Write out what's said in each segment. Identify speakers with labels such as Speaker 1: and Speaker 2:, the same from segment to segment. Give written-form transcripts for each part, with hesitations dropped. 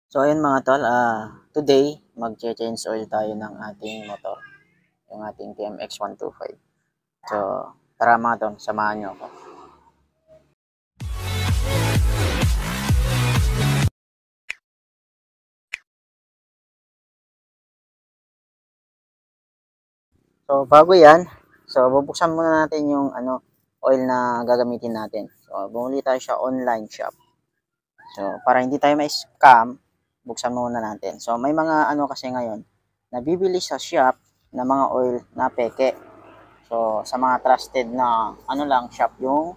Speaker 1: So ayun mga tol, today magche-change oil tayo ng ating motor, yung ating TMX 125. So tara mga tol, samahan nyo ako. So bago yan, so bubuksan muna natin yung oil na gagamitin natin. So bumili tayo sa online shop. So para hindi tayo ma-scam, buksan muna natin. So may mga kasi ngayon, nabibili sa shop na mga oil na peke. So sa mga trusted na lang shop yung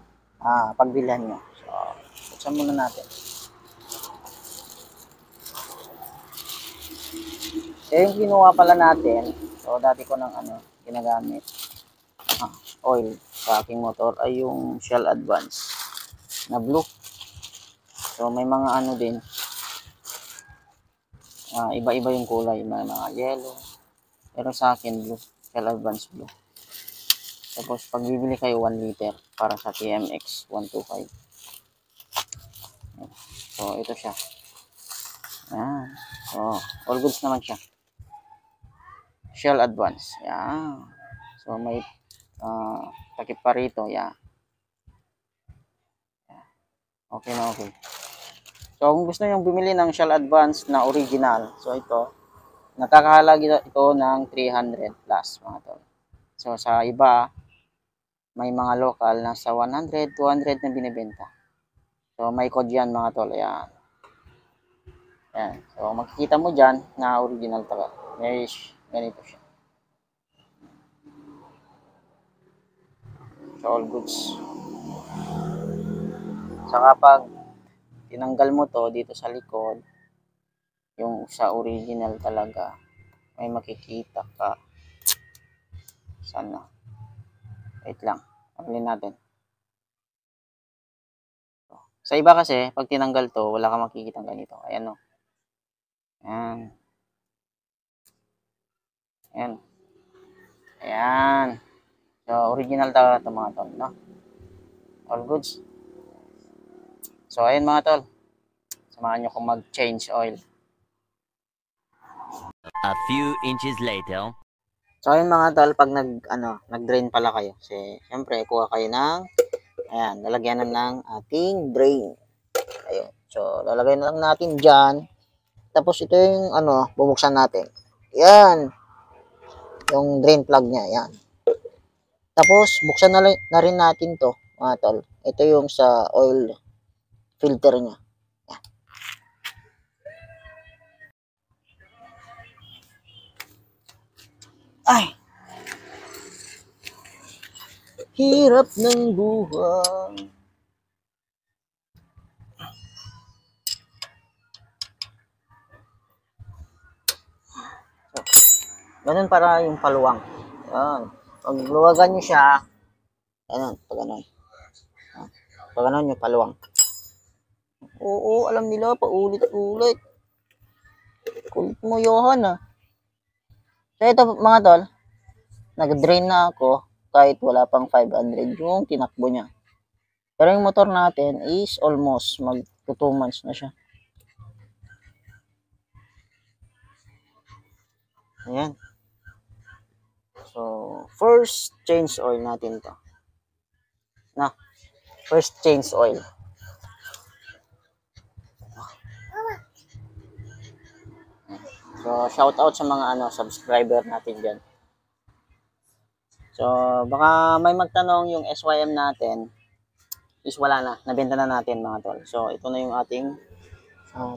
Speaker 1: pagbilhan nyo. So buksan muna natin. Eh, yung kinuha pala natin, so dati ko ng ginagamit, oil sa aking motor ay yung Shell Advance na blue. So may mga din, iba-iba yung kulay, may mga yellow. Pero sa akin blue, Shell Advance blue. Tapos pag bibili kayo 1 liter para sa TMX 125. So ito siya. Ayan. So all goods naman siya. Shell Advance. Yan. So may takip pa rito. Yan. Okay na okay. So kung gusto nyo bumili ng Shell Advance na original, so ito, nakakahalaga ito ng 300 plus mga tol. So sa iba, may mga local na sa 100, 200 na binibenta. So may code yan mga tol. Ayan. Ayan. So makikita mo dyan na original talaga. May ganito siya. So all goods. Saka pag tinanggal mo to dito sa likod, yung sa original talaga, may makikita ka. Sana. Wait lang. Pagulin natin. Sa iba kasi, pag tinanggal to, wala kang makikita ganito. Ayan o. Ayan. Ayan. Ayan. So, original talaga ito mga tol, no? All goods. So, ayan mga tol. Samahan nyo kung mag-change oil.
Speaker 2: A few inches later.
Speaker 1: So, ayun mga tol, pag nag-drain pala kayo. Kasi, syempre, kuha kayo ng, ayan, lalagyanan ng ating drain. Ayun. So, lalagay na lang natin dyan. Tapos, ito yung, bubuksan natin. Yan. Yung drain plug niya, yan. Tapos, buksan na rin natin to, mga tol. Ito yung sa oil filter niya. Yan. Ay! Hirap ng buhay. So, ganun para yung paluwang. Yan. Pag luwagan nyo siya, ganun, pag ganun. Pag ganun yung paluwang. Oo, alam nila, paulit-ulit. Kulit mo, Johan, ah. So, ito mga tol, nag-drain na ako kahit wala pang 500 yung tinakbo niya. Pero yung motor natin is almost mag 2 months na siya. Ayan. So, first change oil natin to. Na, first change oil. So, shout out sa mga subscriber natin dyan. So, baka may magtanong yung SYM natin is wala na. Nabenta na natin mga tol. So, ito na yung ating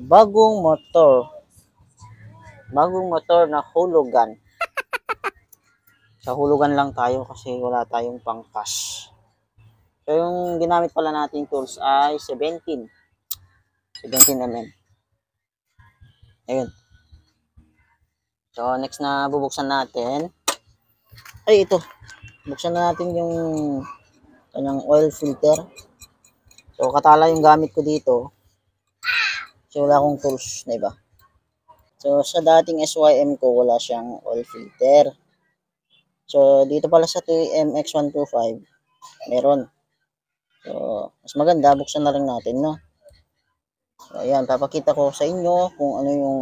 Speaker 1: bagong motor. Bagong motor na hulugan. Sa hulugan lang tayo kasi wala tayong pang cash. So, yung ginamit pala nating tools ay 17 mm. Ayun. So, next na bubuksan natin. Ay, ito. Buksan na natin yung kanyang oil filter. So, katala yung gamit ko dito. So, wala akong tools na iba. So, sa dating SYM ko, wala siyang oil filter. So, dito pala sa TMX 125, meron. So, mas maganda, buksan na rin natin, no? So, ayan, papakita ko sa inyo kung ano yung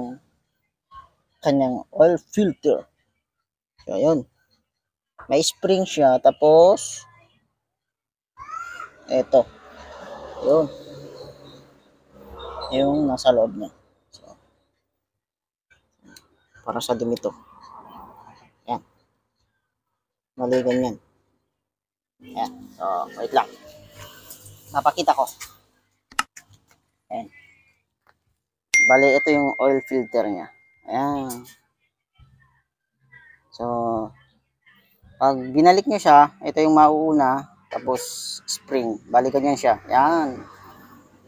Speaker 1: kanyang oil filter. So, ayun. May spring siya, tapos, eto. Yun. Yung nasa loob niya. So, para sa dumi to. Ayan. Mali ganyan. Ayan. So, wait lang. Papakita ko. Ayan. Bali, ito yung oil filter niya. Ayan. So, pag binalik nyo siya, ito yung mauuna, tapos spring. Balikan nyo siya. Ayan.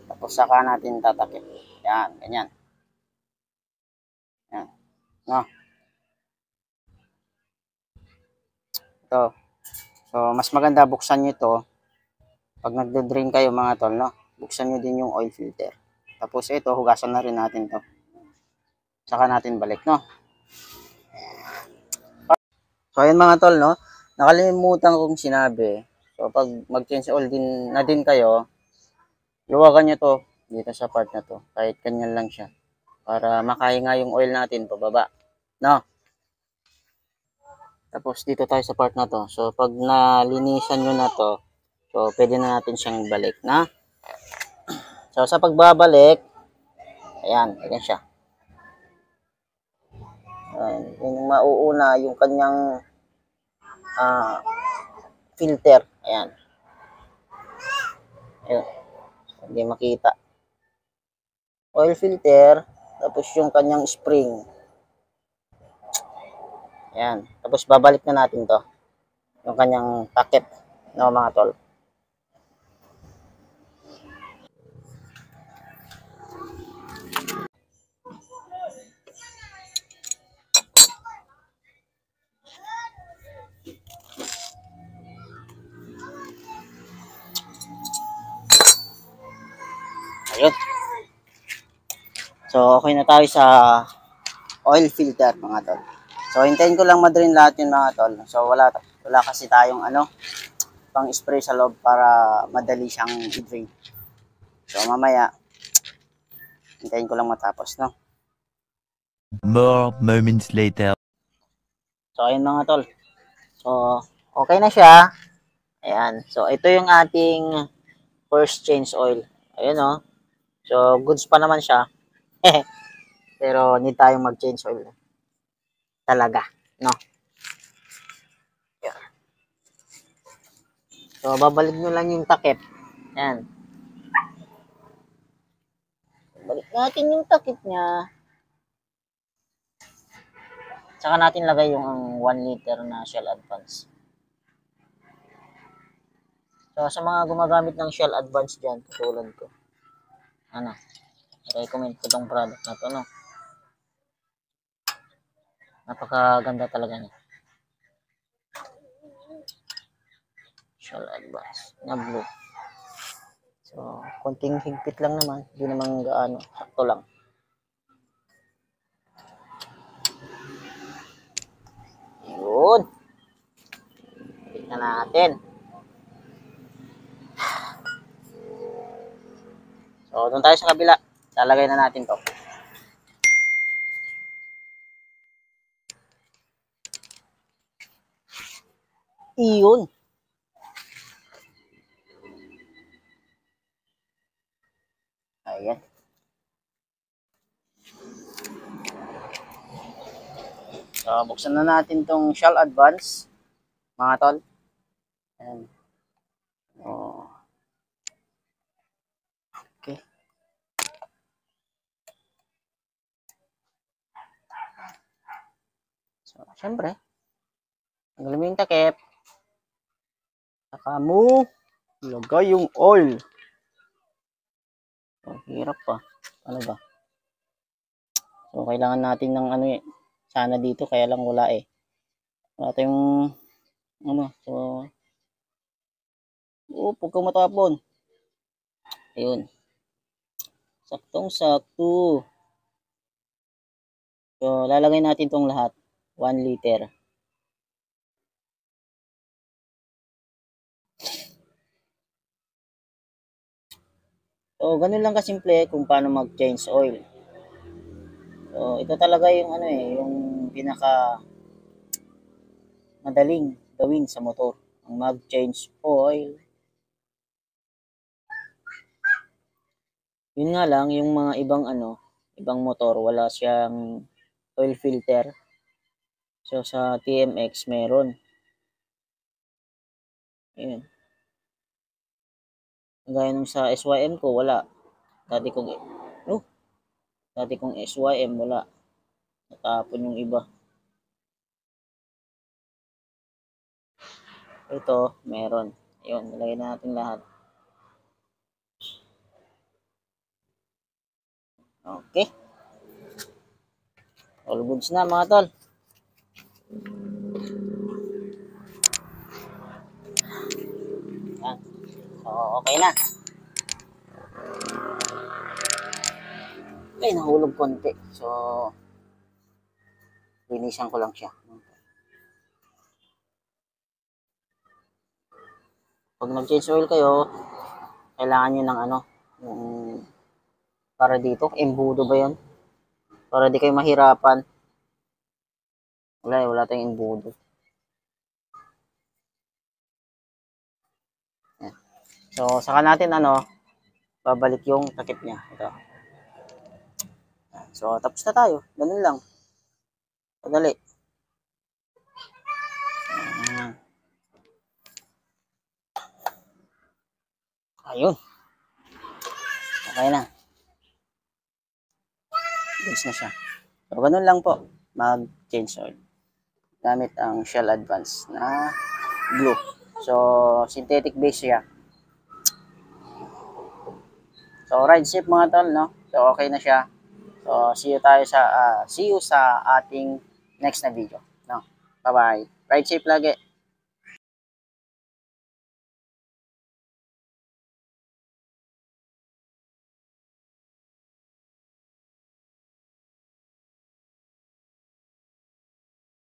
Speaker 1: Tapos saka natin tatakip. Ayan, ganyan. Ayan. No, ito. So, mas maganda buksan nyo to. Pag nagdo-drain kayo mga tol, no? Buksan nyo din yung oil filter. Tapos ito, hugasan na rin natin to. Saka natin balik, no? So, ayun mga tol, no? Nakalimutan kong sinabi. So, pag mag-change oil din na din kayo, luwagan nyo to dito sa part na to. Kahit kanyan lang siya. Para makahinga yung oil natin pababa. No? Tapos dito tayo sa part na to. So, pag nalinisan nyo na to, so, pwede na natin siyang balik, na? So, sa pagbabalik, ayan, ayan siya. Ayan, yung mauuna, yung kanyang filter. Ayan. Ayan. Hindi makita. Oil filter, tapos yung kanyang spring. Ayan. Tapos babalik na natin to. Yung kanyang takip. No, mga tol. Ayun. So, okay na tayo sa oil filter, mga tol. So, hintayin ko lang ma-drain lahat yun, mga tol. So, wala kasi tayong pang spray sa loob para madali siyang i-drain. So, mamaya, hintayin ko lang matapos, no?
Speaker 2: More moments later.
Speaker 1: So, ayun mga tol. So, okay na siya. Ayan. So, ito yung ating first change oil. Ayun, oh. So, goods pa naman siya. Pero, need tayong mag-change oil. Talaga, no? Ayan. So, babalik nyo lang yung takip. Ayan. Balik natin yung takip niya. Saka natin lagay yung 1 liter na Shell Advance. So, sa mga gumagamit ng Shell Advance dyan, tulad ko, recommend ko tong product na to, no? Napakaganda talaga niya. Shell Advance na blue. So, konting higpit lang naman. Hindi naman gaano. Sakto lang. Yun. Tignan natin. So, doon tayo sa kabila. Lalagay na natin to. Iyon. Ayan. So, buksan na natin tong Shell Advance. Mga tol. Ayan. Oh. Okay. So, syempre, tanggalin mo yung takip. Saka mo ilagay yung oil. So, hirap pa. Ano ba? So, kailangan natin ng sana dito, kaya lang wala eh. Wala tayong, so, huwag kang matapon. Ayun. Saktong-sakto. So, lalagay natin tong lahat. 1 liter. So, ganun lang kasimple kung paano mag-change oil. So, ito talaga yung ano yung pinaka madaling gawin sa motor, ang mag-change oil. Yun nga lang, yung mga ibang motor, wala siyang oil filter. So, sa TMX, meron. Ayun. Gaya nung sa SYM ko, wala. Dati kong SYM, wala. Natapon yung iba. Ito, meron. Ayun, nilagay na natin lahat. Okay. All goods na mga tol. Yan. So, okay na. Okay, nahulog konti. So, linisan ko lang siya. Pag nag-change oil kayo, kailangan nyo ng yung para dito, embudo ba yun? Para di kayo mahirapan. Wala tayong embudo. Yan. So, saka natin babalik yung takip niya. Ito. So, tapos na tayo. Ganun lang. Padali. Ayun. Okay na. Goods na siya. So, ganun lang po. Mag-change oil. Gamit ang Shell Advance na glue. So, synthetic base siya. So, ride safe mga tol, no? So, okay na siya. So, see you sa ating next na video, no? Bye-bye. Ride safe lagi.